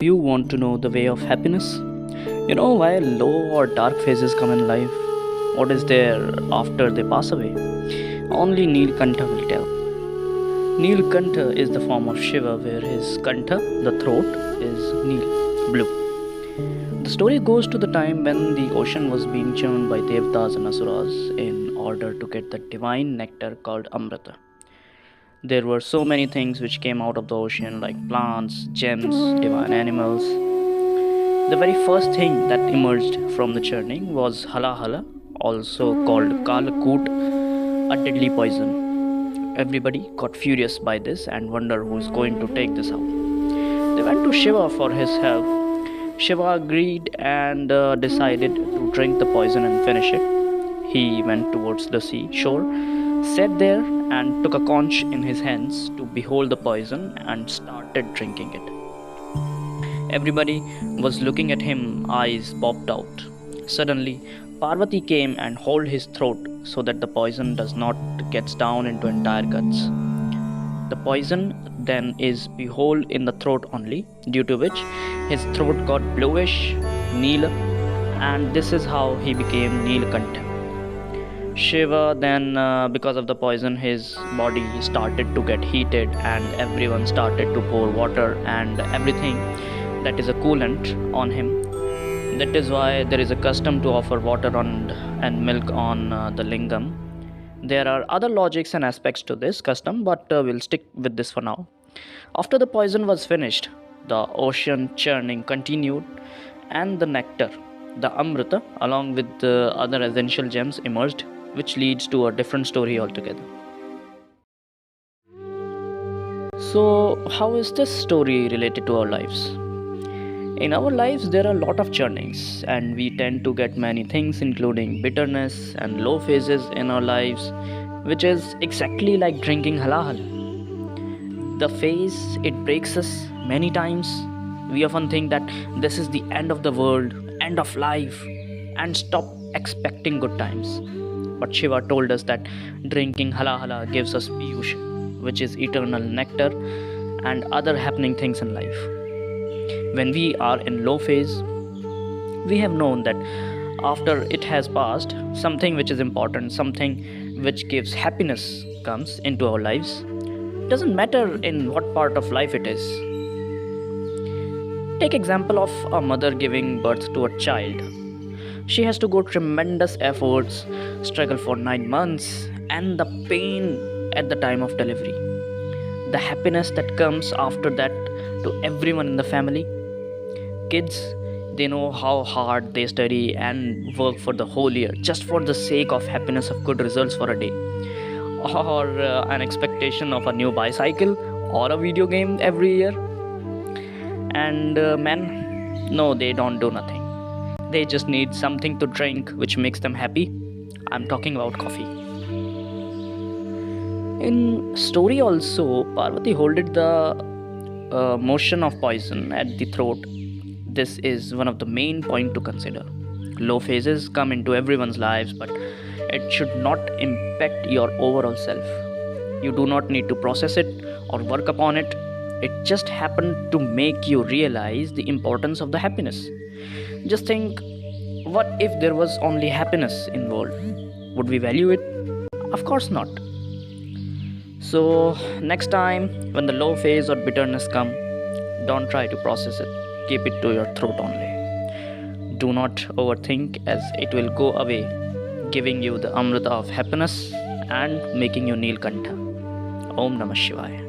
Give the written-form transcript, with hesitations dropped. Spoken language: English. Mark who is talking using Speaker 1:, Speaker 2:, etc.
Speaker 1: You want to know the way of happiness? You know why low or dark phases come in life? What is there after they pass away? Only Neelkantha will tell. Neelkantha is the form of Shiva where his kantha, the throat, is Neel, blue. The story goes to the time when the ocean was being churned by Devatas and Asuras in order to get the divine nectar called Amrita. There were so many things which came out of the ocean like plants, gems, divine animals. The very first thing that emerged from the churning was halahala, also called kalakut, a deadly poison. Everybody got furious by this and wondered who's going to take this out. They went to Shiva for his help. Shiva agreed and decided to drink the poison and finish it. He went towards the sea shore, sat there and took a conch in his hands to behold the poison and started drinking it. Everybody was looking at him, eyes popped out. Suddenly, Parvati came and held his throat so that the poison does not get down into entire guts. The poison then is behold in the throat only, due to which his throat got bluish, neela, and this is how he became Neelkantha. Shiva then, because of the poison, his body started to get heated and everyone started to pour water and everything that is a coolant on him. That is why there is a custom to offer water and milk on the lingam. There are other logics and aspects to this custom, but we'll stick with this for now. After the poison was finished, the ocean churning continued and the nectar, the Amrita, along with the other essential gems emerged, which leads to a different story altogether. So, how is this story related to our lives? In our lives, there are a lot of churnings, and we tend to get many things, including bitterness and low phases in our lives, which is exactly like drinking halahala. The phase, it breaks us many times. We often think that this is the end of the world, end of life, and stop expecting good times. But Shiva told us that drinking halahala gives us piyush, which is eternal nectar, and other happening things in life. When we are in low phase, we have known that after it has passed, something which is important, something which gives happiness comes into our lives. It doesn't matter in what part of life it is. Take example of a mother giving birth to a child. She has to go tremendous efforts, struggle for 9 months, and the pain at the time of delivery. The happiness that comes after that to everyone in the family. Kids, they know how hard they study and work for the whole year just for the sake of happiness of good results for a day. Or an expectation of a new bicycle or a video game every year. And men, no, they don't do nothing. They just need something to drink which makes them happy. I'm talking about coffee. In story also, Parvati holded the motion of poison at the throat. This is one of the main point to consider. Low phases come into everyone's lives, but it should not impact your overall self. You do not need to process it or work upon it. It just happened to make you realize the importance of the happiness. Just think, what if there was only happiness in the world? Would we value it? Of course not. So next time when the low phase or bitterness come, don't try to process it. Keep it to your throat only. Do not overthink, as it will go away, giving you the Amrita of happiness and making you Neelkantha. Om Namah Shivaya.